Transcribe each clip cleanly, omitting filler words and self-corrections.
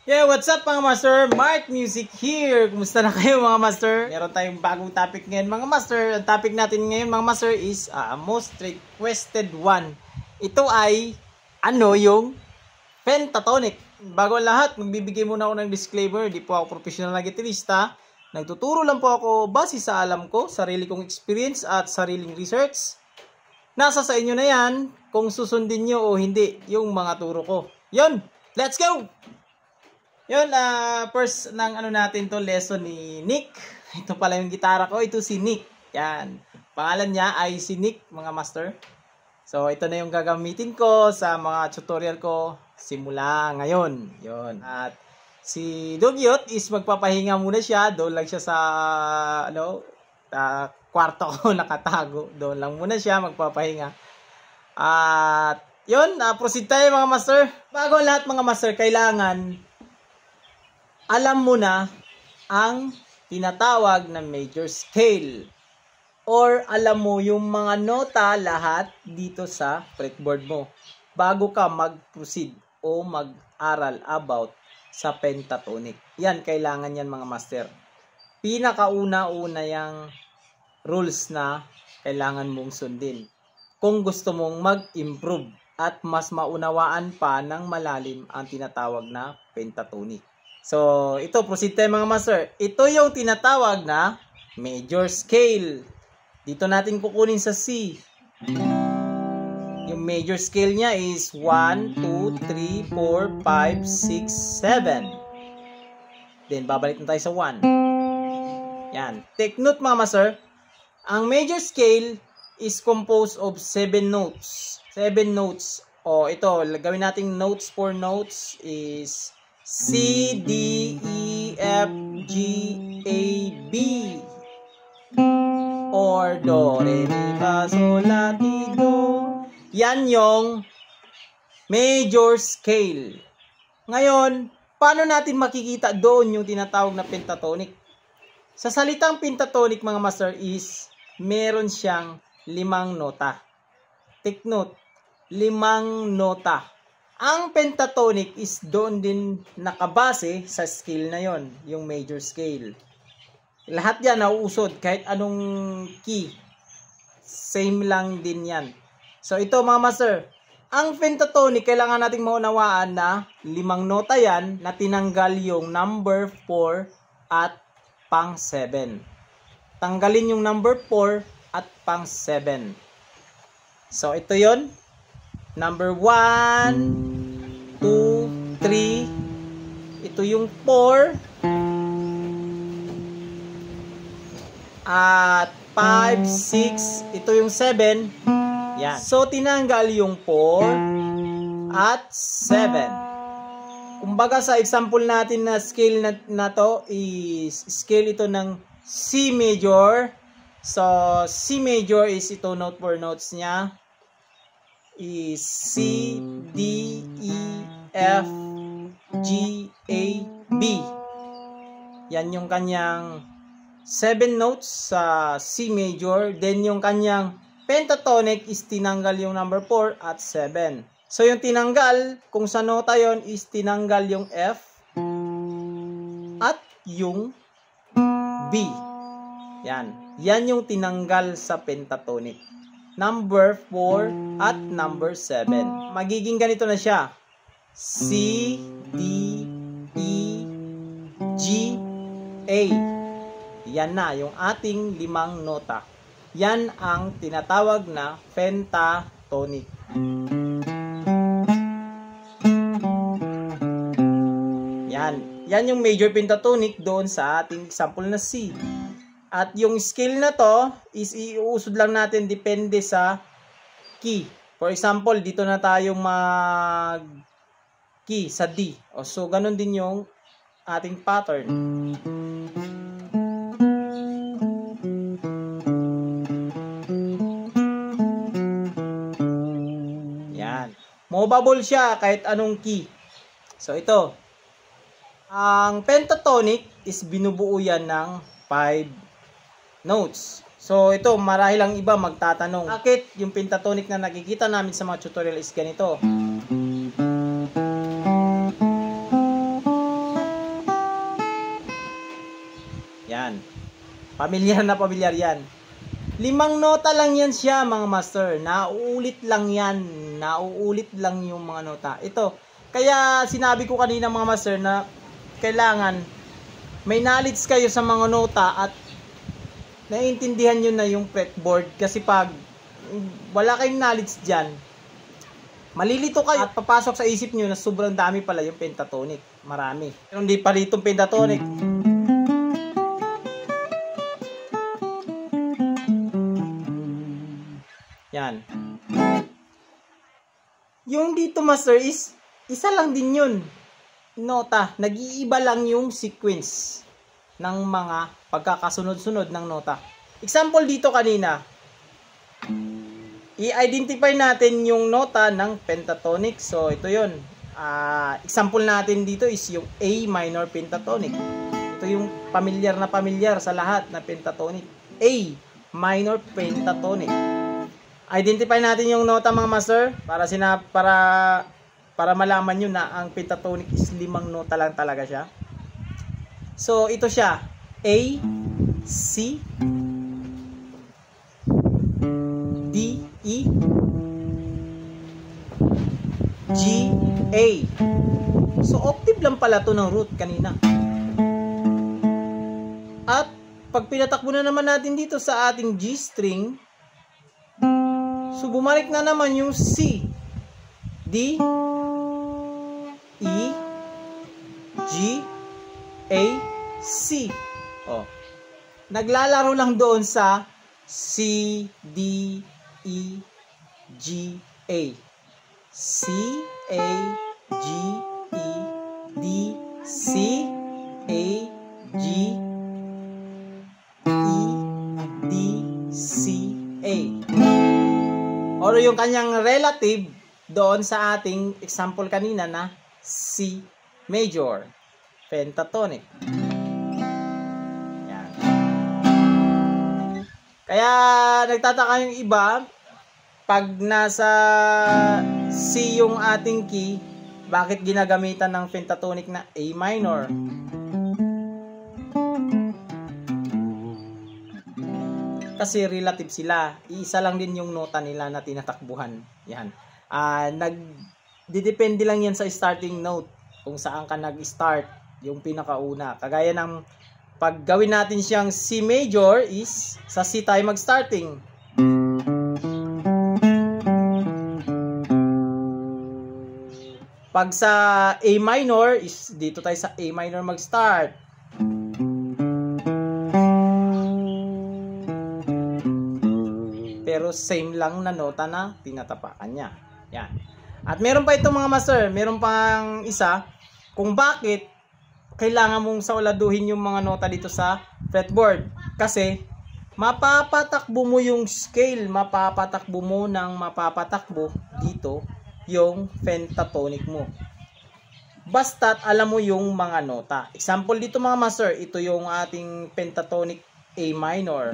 Yeah, what's up mga master? Mark Music here. Kumusta na kayo mga master? Meron tayong bagong topic ngayon mga master. Ang topic natin ngayon mga master is most requested one. Ito ay yung pentatonic. Bago ang lahat, magbibigay muna ako ng disclaimer. Di po ako professional na gitarista. Nagtuturo lang po ako base sa alam ko, sarili kong experience at sariling research. Nasa sa inyo na yan kung susundin nyo o hindi yung mga turo ko. Yun, let's go! Yun, first ng natin to lesson ni Nick. Ito pala yung gitara ko, ito si Nick. Yan, pangalan niya ay si Nick mga master. So ito na yung gagamitin ko sa mga tutorial ko simula ngayon. Yun, at si Dugyot is magpapahinga muna siya. Doon lang siya sa kwarto ko nakatago. Doon lang muna siya magpapahinga. At yun, proceed tayo mga master. Bago lahat mga master, kailangan alam mo na ang tinatawag na major scale. Or alam mo yung mga nota lahat dito sa fretboard mo. Bago ka mag-proceed o mag-aral about sa pentatonic. Yan, kailangan yan mga master. Pinakauna-una yung rules na kailangan mong sundin. Kung gusto mong mag-improve at mas maunawaan pa ng malalim ang tinatawag na pentatonic. So, ito, proceed tayo mga master. Ito yung tinatawag na major scale. Dito natin kukunin sa C. Yung major scale niya is 1, 2, 3, 4, 5, 6, 7. Then, babalik na tayo sa 1. Yan. Take note mga master. Ang major scale is composed of 7 notes. 7 notes. O, ito, gawin nating notes for notes is C, D, E, F, G, A, B. Or Do, Re, Mi, Fa, Sol, La, Ti, Do. Yan yung major scale. Ngayon, paano natin makikita doon yung tinatawag na pentatonic? Sa salitang pentatonic mga master is meron siyang 5 nota. Take note, 5 nota. Ang pentatonic is doon din nakabase sa scale na yon, yung major scale. Lahat yan nauusod kahit anong key. Same lang din yan. So ito mga master, ang pentatonic kailangan nating maunawaan na 5 nota yan na tinanggal yung number 4 at pang 7. Tanggalin yung number 4 at pang 7. So ito yon. Number 1, 2, 3. Ito yung 4. At 5, 6. Ito yung 7. Yan. So, tinanggal yung 4 at 7. Kumbaga sa example natin na scale na to is scale ito ng C major. So, C major is ito note for notes niya. Is C, D, E, F, G, A, B. Yan yung kanyang 7 notes sa C major. Then yung kanyang pentatonic is tinanggal yung number 4 at 7. So yung tinanggal, kung sa nota yon is tinanggal yung F at yung B. Yan. Yan yung tinanggal sa pentatonic. Number 4 at number 7. Magiging ganito na siya. C, D, E, G, A. Yan na yung ating 5 nota. Yan ang tinatawag na pentatonic. Yan. Yan yung major pentatonic doon sa ating example na C. At yung scale na to is iuusod lang natin depende sa key. For example, dito na tayo mag key sa D. So, ganun din yung ating pattern. Yan. Movable siya kahit anong key. So, ito. Ang pentatonic is binubuo yan ng 5 notes. So, ito, marahil ang iba magtatanong, bakit yung pentatonic na nakikita namin sa mga tutorial is ganito? Yan. Pamilyar na pamilyar yan. 5 nota lang yan siya mga master. Nauulit lang yan. Nauulit lang yung mga nota. Ito. Kaya sinabi ko kanina mga master na kailangan may knowledge kayo sa mga nota at naiintindihan nyo na yung fretboard. Kasi pag wala kayong knowledge dyan, malilito kayo at papasok sa isip nyo na sobrang dami pala yung pentatonic. Marami. Pero hindi pa rito pentatonic. Yan. Yung dito master is isa lang din yun. Nota. Nag-iiba lang yung sequence ng mga pagkakasunod-sunod ng nota. Example dito kanina. I-identify natin yung nota ng pentatonic. So, ito yun. Example natin dito is yung A minor pentatonic. Ito yung pamilyar na pamilyar sa lahat na pentatonic. A minor pentatonic. Identify natin yung nota mga master para malaman nyo na ang pentatonic is 5 nota lang talaga siya. So, ito siya. A, C, D, E, G, A. So, octave lang pala to ng root kanina. At, pag pinatakbo na naman natin dito sa ating G string, so, bumalik na naman yung C, D, E, G, A, C. Oh. Naglalaro lang doon sa C, D, E, G, A. C, A, G, E, D, C, A, G, E, D, C, A. Or yung kanyang relative doon sa ating example kanina na C major pentatonic. Yan. Kaya nagtataka yung iba pag nasa C yung ating key, bakit ginagamitan ng pentatonic na A minor? Kasi relative sila. Iisa lang din yung nota nila na tinatakbuhan. Yan. Nagdidepende lang yan sa starting note. Kung saan ka nag-start. Yung pinakauna. Kagaya ng pag gawin natin siyang C major is sa C tayo mag-starting. Pag sa A minor is dito tayo sa A minor mag-start. Pero same lang na nota na tinatapakan niya. Yan. At meron pa itong mga master, meron pang isa kung bakit kailangan mong sauladuhin yung mga nota dito sa fretboard. Kasi mapapatakbo mo yung scale, mapapatakbo mo ng mapapatakbo dito yung pentatonic mo. Basta't alam mo yung mga nota. Example dito mga master, ito yung ating pentatonic A minor.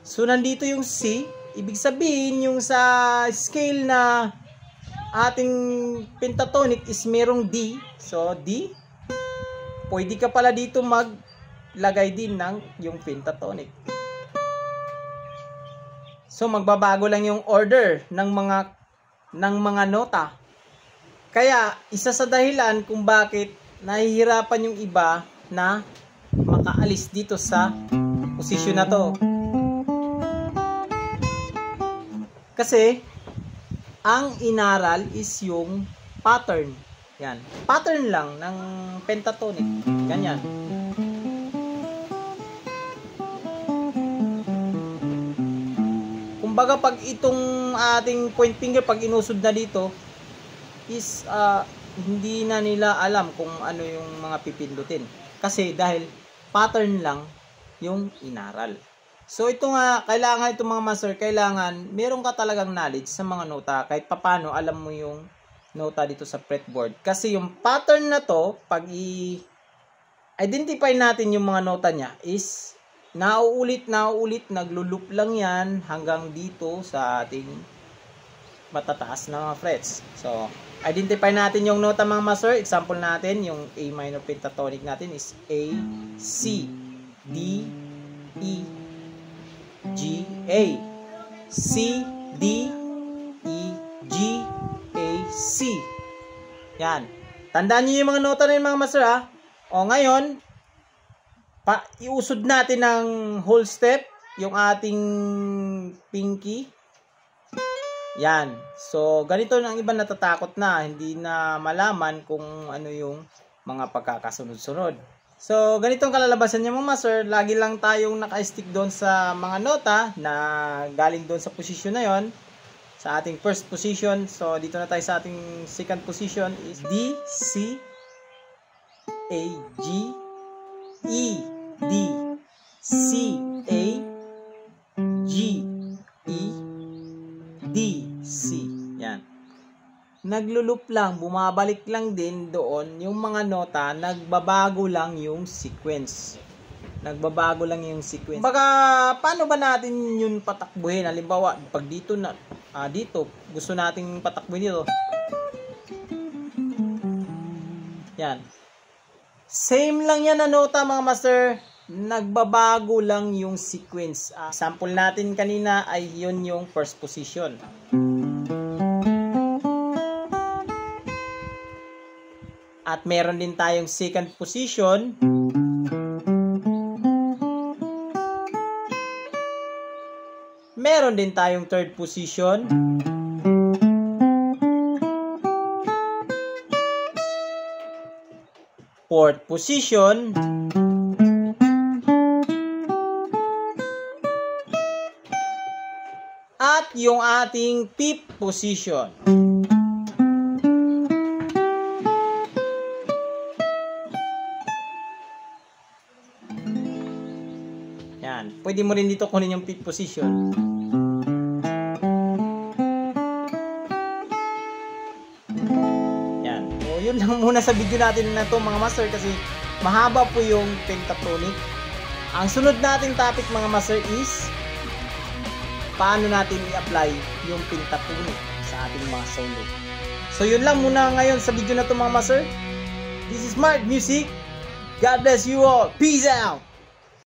So, nandito yung C. Ibig sabihin, yung sa scale na ating pentatonic is merong D. So, D. Pwede ka pala dito maglagay din ng yung pentatonic. So, magbabago lang yung order ng mga nota. Kaya, isa sa dahilan kung bakit nahihirapan yung iba na makaalis dito sa posisyon na to. Kasi, ang inaral is yung pattern. Yan. Pattern lang ng pentatonic. Ganyan. Kumbaga, pag itong ating point finger, pag inusod na dito, is hindi na nila alam kung ano yung mga pipindutin. Kasi dahil pattern lang yung inaral. So ito nga, kailangan itong mga master, kailangan meron ka talagang knowledge sa mga nota. Kahit papano, alam mo yung nota dito sa fretboard. Kasi yung pattern na to, pag i-identify natin yung mga nota niya, is nauulit, naglulup lang yan hanggang dito sa ating matataas na mga frets. So, identify natin yung nota mga master. Example natin, yung A minor pentatonic natin is A, C, D, E, G, A. C, D, E, G, A, C. Yan. Tandaan niyo yung mga nota na yun mga master ha. O ngayon, iusod natin ng whole step yung ating pinky. Yan. So, ganito na ang iba natatakot na. Hindi na malaman kung ano yung mga pagkakasunod-sunod. So, ganitong kalalabasan niya mga master. Lagi lang tayong naka-stick doon sa mga nota na galing doon sa position na yon, sa ating first position. So, dito na tayo sa ating second position is D, C, A, G, E, D, C, A, G, E, D, C. Yan. Naglulup lang, bumabalik lang din doon yung mga nota, nagbabago lang yung sequence. Nagbabago lang yung sequence. Baka, paano ba natin yun patakbuhin? Halimbawa, pag dito na, dito, gusto nating patakbuhin dito. Yan. Same lang yan na nota mga master. Nagbabago lang yung sequence. Sample natin kanina ay yun yung first position. At meron din tayong second position. Meron din tayong third position. Fourth position. At yung ating fifth position. Yan. Pwede mo rin dito kunin yung fifth position. Yan. So, yun lang muna sa video natin na to mga master kasi mahaba po yung pentatonic. Ang sunod nating topic mga master is paano natin i-apply yung pentatonic sa ating mga solo. So yun lang muna ngayon sa video na to mga master. This is Smart Music. God bless you all. Peace out!